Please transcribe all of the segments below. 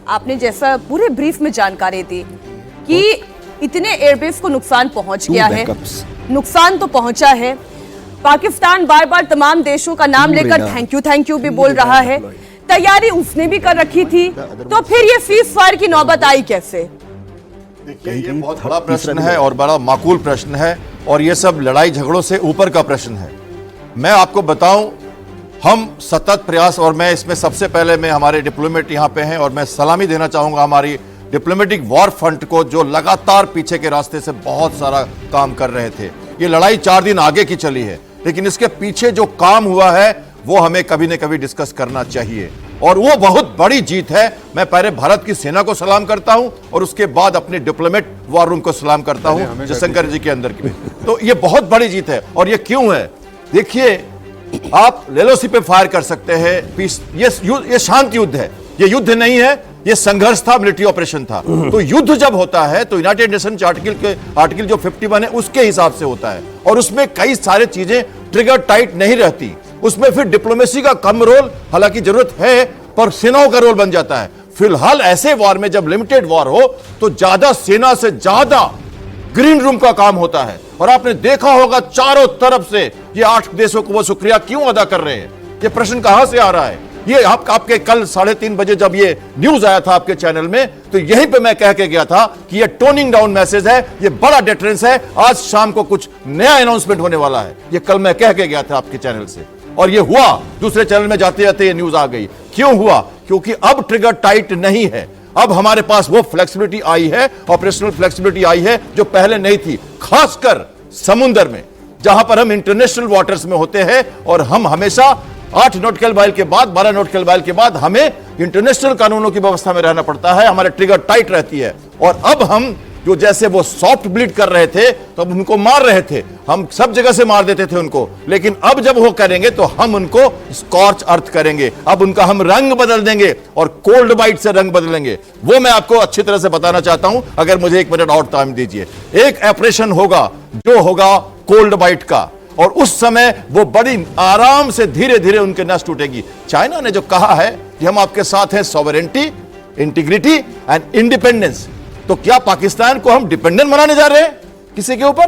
आपने जैसा पूरे ब्रीफ में जानकारी दी कि इतने एयरबेस को नुकसान पहुंच गया है, नुकसान तो पहुंचा है। पाकिस्तान बार बार तमाम देशों का नाम लेकर थैंक यू भी बोल रहा है। तैयारी उसने भी कर रखी थी, तो फिर ये सीज फायर की नौबत आई कैसे? देखिए, ये बहुत बड़ा प्रश्न है और बड़ा माकूल प्रश्न है, और ये सब लड़ाई झगड़ों से ऊपर का प्रश्न है। मैं आपको बताऊं, हम सतत प्रयास, और मैं इसमें सबसे पहले मैं हमारे डिप्लोमेट यहाँ पे हैं और मैं सलामी देना चाहूंगा हमारी डिप्लोमेटिक वॉर फ्रंट को, जो लगातार पीछे के रास्ते से बहुत सारा काम कर रहे थे। ये लड़ाई 4 दिन आगे की चली है, लेकिन इसके पीछे जो काम हुआ है वो हमें कभी न कभी डिस्कस करना चाहिए, और वो बहुत बड़ी जीत है। मैं पहले भारत की सेना को सलाम करता हूं और उसके बाद अपने डिप्लोमेट वॉर रूम को सलाम करता हूं, जयशंकर जी के अंदर की। तो ये बहुत बड़ी जीत है। और ये क्यों है? देखिए, आप लेलोसी पे फायर कर सकते हैं, पीस, ये शांत युद्ध है, ये युद्ध नहीं है, ये संघर्ष था, मिलिट्री ऑपरेशन था। तो युद्ध जब होता है तो यूनाइटेड नेशन आर्टिकल जो 51 है उसके हिसाब से होता है, और उसमें कई सारे चीजें ट्रिगर टाइट नहीं रहती। उसमें फिर डिप्लोमेसी का कम रोल, हालांकि जरूरत है, पर सेनाओं का रोल बन जाता है। फिलहाल ऐसे वॉर में जब लिमिटेड वॉर हो तो ज्यादा सेना से ज्यादा ग्रीन रूम का काम होता है। और आपने देखा होगा चारों तरफ से ये 8 देशों को वो शुक्रिया क्यों अदा कर रहे हैं। ये प्रश्न कहां से आ रहा है? ये आपके कल 3:30 बजे जब ये न्यूज आया था आपके चैनल में, तो यहीं पे मैं कह के गया था कि ये टोनिंग डाउन मैसेज है, ये बड़ा डिफरेंस है। आज शाम को कुछ नया अनाउंसमेंट होने वाला है, ये कल मैं कह के गया था आपके चैनल से, और ये हुआ। दूसरे चैनल में जाते जाते ये न्यूज आ गई। क्यों हुआ? क्योंकि अब ट्रिगर टाइट नहीं है, अब हमारे पास वो फ्लेक्सिबिलिटी आई है, ऑपरेशनल फ्लेक्सिबिलिटी आई है जो पहले नहीं थी, खासकर समुद्र में, जहां पर हम इंटरनेशनल वाटर्स में होते हैं। और हम हमेशा 8 नॉटिकल माइल के बाद, 12 नॉटिकल माइल के बाद हमें इंटरनेशनल कानूनों की व्यवस्था में रहना पड़ता है, हमारे ट्रिगर टाइट रहती है। और अब हम जो जैसे वो सॉफ्ट ब्लीड कर रहे थे तो अब उनको मार रहे थे, हम सब जगह से मार देते थे उनको, लेकिन अब जब वो करेंगे तो हम उनको स्कॉर्च अर्थ करेंगे। अब उनका हम रंग बदल देंगे और कोल्ड बाइट से रंग बदलेंगे। वो मैं आपको अच्छी तरह से बताना चाहता हूं, अगर मुझे 1 मिनट और टाइम दीजिए। एक ऑपरेशन होगा जो होगा कोल्ड बाइट का, और उस समय वो बड़ी आराम से धीरे धीरे उनके नस टूटेगी। चाइना ने जो कहा है कि हम आपके साथ हैं, सॉवरेनिटी, इंटीग्रिटी एंड इंडिपेंडेंस, तो क्या पाकिस्तान को हम डिपेंडेंट बनाने जा रहे हैं किसी के ऊपर?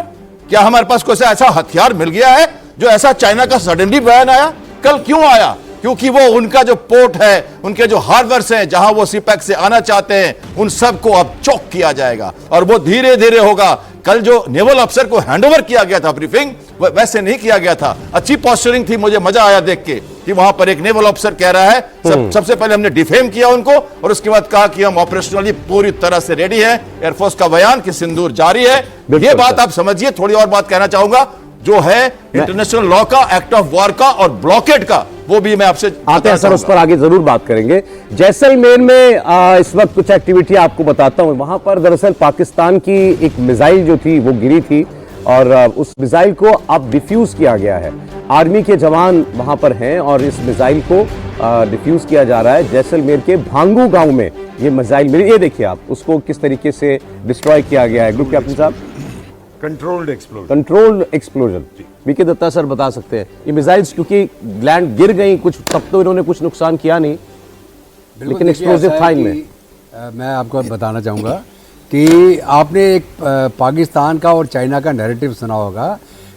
क्या हमारे पास कोई ऐसा हथियार मिल गया है जो ऐसा चाइना का सडनली बयान आया? कल क्यों आया? क्योंकि वो उनका जो पोर्ट है, उनके जो हार्बर्स हैं, जहां वो सीपैक से आना चाहते हैं, उन सबको अब चौक किया जाएगा, और वो धीरे धीरे होगा। कल जो नेवल अफसर को हैंडओवर किया गया था ब्रीफिंग, वैसे नहीं किया गया था। अच्छी पोस्चरिंग थी, मुझे मजा आया देख के कि वहां पर एक नेवल अफसर कह रहा है सबसे पहले हमने डिफेम किया उनको, और उसके बाद कहा कि हम ऑपरेशनली पूरी तरह से रेडी हैं। एयरफोर्स का बयान कि सिंदूर जारी है। ये बात आप समझिए। थोड़ी और बात कहना चाहूंगा, जो है इंटरनेशनल लॉ का, एक्ट ऑफ वॉर का और ब्लॉकेड का, वो भी मैं आपसे आते हैं सर, उस पर आगे जरूर बात करेंगे। जैसलमेर में इस वक्त कुछ एक्टिविटी आपको बताता हूं। वहां पर दरअसल पाकिस्तान की एक मिसाइल जो थी वो गिरी थी, और उस मिसाइल को अब डिफ्यूज किया गया है। आर्मी के जवान वहां पर हैं और इस मिसाइल को डिफ्यूज किया जा रहा है। जैसलमेर के भांगू गांव में ये मिसाइल मिली। ये देखिए आप, उसको किस तरीके से डिस्ट्रॉय किया गया है। ग्रुप कैप्टन साहब, controlled explosion VK Datta sir बता सकते हैं। ये मिसाइल्स क्योंकि लैंड गिर गई कुछ, तब तो इन्होंने कुछ नुकसान किया नहीं, लेकिन एक्सप्लोजिव था इनमें। मैं आपको बताना चाहूँगा कि आपने एक पाकिस्तान का और चाइना का नैरेटिव सुना होगा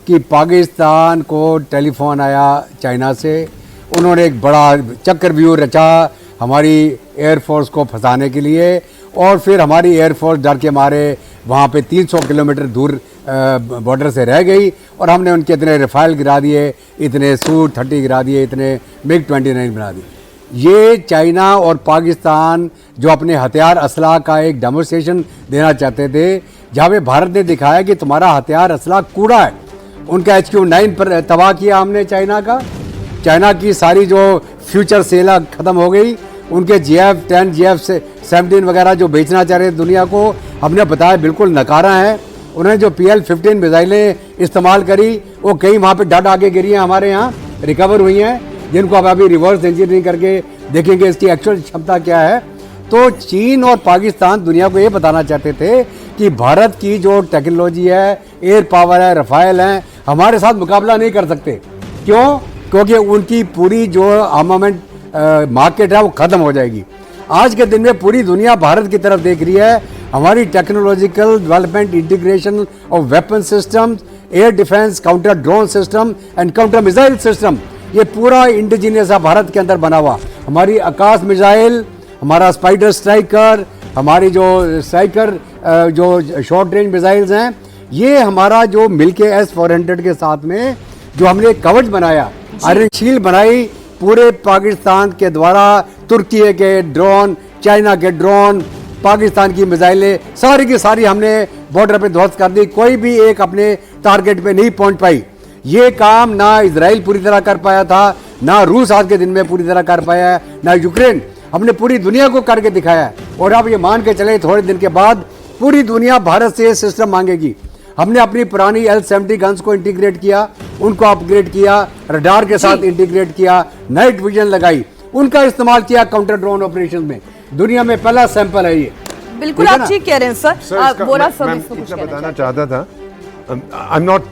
कि पाकिस्तान को टेलीफोन आया चाइना से, उन्होंने एक बड़ा चक्रव्यूह रचा हमारी एयरफोर्स को फंसाने के लिए, और फिर हमारी एयरफोर्स डर के मारे वहाँ पे 300 किलोमीटर दूर बॉर्डर से रह गई, और हमने उनके इतने रफाइल गिरा दिए, इतने Su-30 गिरा दिए, इतने MiG-29 बना दिए। ये चाइना और पाकिस्तान जो अपने हथियार असला का एक डेमोन्स्ट्रेशन देना चाहते थे, जहाँ पे भारत ने दिखाया कि तुम्हारा हथियार असला कूड़ा है। उनका HQ-9 पर तबाह किया हमने चाइना का। चाइना की सारी जो फ्यूचर सेल ख़त्म हो गई, उनके GF-10, GF-17 वगैरह जो बेचना चाह रहे दुनिया को, हमने बताया बिल्कुल नकारा है। उन्होंने जो PL-15 मिसाइलें इस्तेमाल करी, वो कई वहाँ पे डट आके गिरी हैं, हमारे यहाँ रिकवर हुई हैं, जिनको अब अभी रिवर्स इंजीनियरिंग करके देखेंगे इसकी एक्चुअल क्षमता क्या है। तो चीन और पाकिस्तान दुनिया को ये बताना चाहते थे कि भारत की जो टेक्नोलॉजी है, एयर पावर है, रफाइल हैं, हमारे साथ मुकाबला नहीं कर सकते। क्यों? क्योंकि उनकी पूरी जो आर्मामेंट मार्केट है वो ख़त्म हो जाएगी। आज के दिन में पूरी दुनिया भारत की तरफ देख रही है। हमारी technological development, integration of weapon system, air defence, counter drone system and counter missile system, ये पूरा इंडिजीनियस भारत के अंदर बना हुआ। हमारी आकाश मिसाइल, हमारा स्पाइडर स्ट्राइकर, हमारी जो स्ट्राइकर जो शॉर्ट रेंज मिसाइल्स हैं, ये हमारा जो मिलके S-400 के साथ में जो हमने कवच बनाया, आयरन शील्ड बनाई, पूरे पाकिस्तान के द्वारा तुर्की के ड्रोन, चाइना के ड्रोन, पाकिस्तान की मिसाइलें सारी की सारी हमने बॉर्डर पे ध्वस्त कर दी। कोई भी एक अपने टारगेट पे नहीं पहुंच पाई। ये काम ना इजराइल पूरी तरह कर पाया था, ना रूस आज के दिन में पूरी तरह कर पाया है, ना यूक्रेन। हमने पूरी दुनिया को करके दिखाया है। और आप ये मान के चले थोड़े दिन के बाद पूरी दुनिया भारत से सिस्टम मांगेगी। हमने अपनी पुरानी L-70 गन्स को इंटीग्रेट किया, उनको अपग्रेड किया, रडार के साथ इंटीग्रेट किया, नाइट विजन लगाई, उनका इस्तेमाल किया काउंटर ड्रोन ऑपरेशन में। दुनिया में पहला सैंपल है ये। बिल्कुल आप ठीक कह रहे हैं सर। बोरा सब मैं इसको कुछ इतना कहना बताना चाहता था, आई एम नॉट,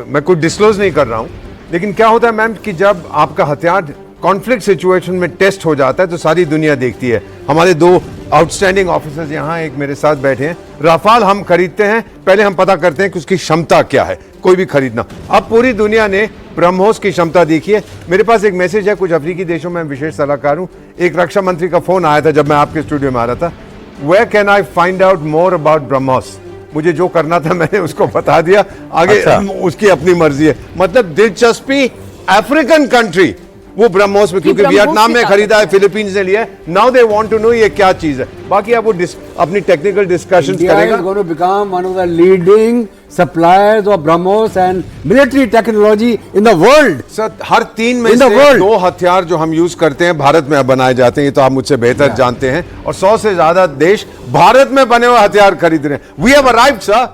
मैं कुछ डिस्क्लोज नहीं कर रहा हूं, लेकिन क्या होता है मैम कि जब आपका हथियार कॉन्फ्लिक्ट सिचुएशन में टेस्ट हो जाता है तो सारी दुनिया देखती है। हमारे दो आउटस्टैंडिंग ऑफिसर्स यहाँ एक मेरे साथ बैठे हैं। राफाल हम खरीदते हैं, पहले हम पता करते हैं कि उसकी क्षमता क्या है, कोई भी खरीदना। अब पूरी दुनिया ने ब्रह्मोस की क्षमता देखी है। मेरे पास एक मैसेज है, कुछ अफ्रीकी देशों में विशेष सलाहकार हूँ, एक रक्षा मंत्री का फोन आया था जब मैं आपके स्टूडियो में आ रहा था, where can I find out more about BrahMos. मुझे जो करना था मैंने उसको बता दिया, आगे उसकी अपनी मर्जी है। मतलब दिलचस्पी अफ्रीकन कंट्री वो ब्रह्मोस में, क्योंकि वियतनाम में खरीदा है, फिलीपींस ने लिया है, now they want to know ये क्या चीज है। बाकी आप वो अपनी टेक्निकल डिस्कशंस करेगा। India is going to become one of the leading suppliers of BrahMos and military technology in the world. Sir हर 3 में से 2 हथियार जो हम यूज करते हैं भारत में बनाए जाते हैं, ये तो आप मुझसे बेहतर जानते हैं, और 100 से ज्यादा देश भारत में बने हुए हथियार खरीद रहे हैं। We have arrived sir.